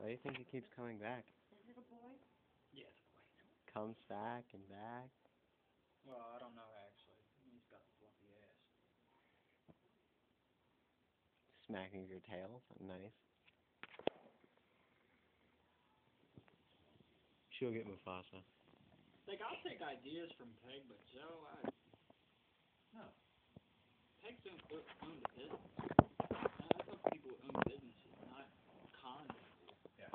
Why do you think he keeps coming back? Is it a boy? Yeah, it's a boy. Comes back and back. Well, I don't know actually. He's got the fluffy ass. Smacking your tail. Nice. She'll get Mufasa. Like, I'll take ideas from Peg, but Joe, no. Peg's own the business. I thought people own businesses, not con people. Yeah.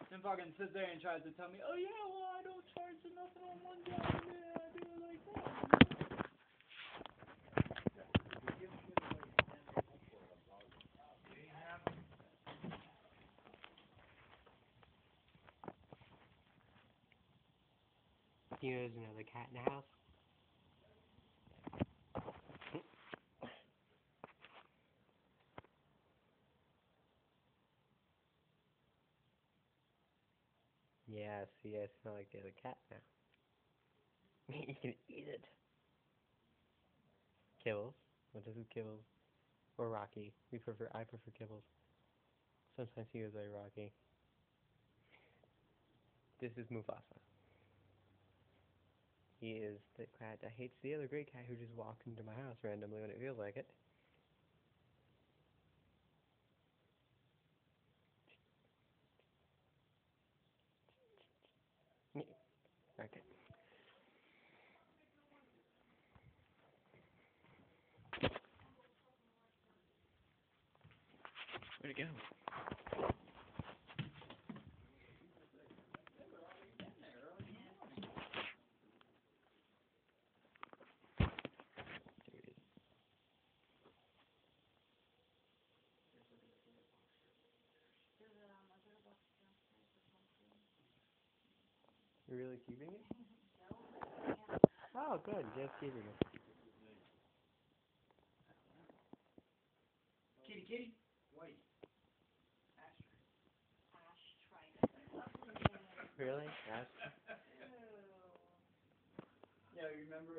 Then fucking sits there and tries to tell me, oh yeah, well I don't charge for nothing on one job, yeah, I do it like that. You know there's another cat in the house? Yeah, see, I smell like the other cat now. You can eat it. Kibbles. What is it, Kibbles? Or Rocky. I prefer Kibbles. Sometimes he goes by Rocky. This is Mufasa. He is the cat that hates the other great cat who just walks into my house randomly when it feels like it. Okay. Where'd it go? You're really keeping it? Oh, good. Just keeping it. Kitty, kitty. White. Really? Ash? Yeah, remember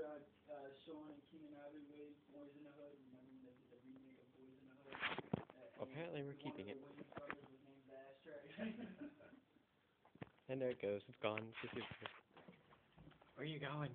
Sean and King and Abby made Boys in the Hood? Remember when they did the remake of Boys in the Hood? Apparently we're keeping it. One of the Williams brothers was named Ashtray. And there it goes. It's gone. It's just Where are you going?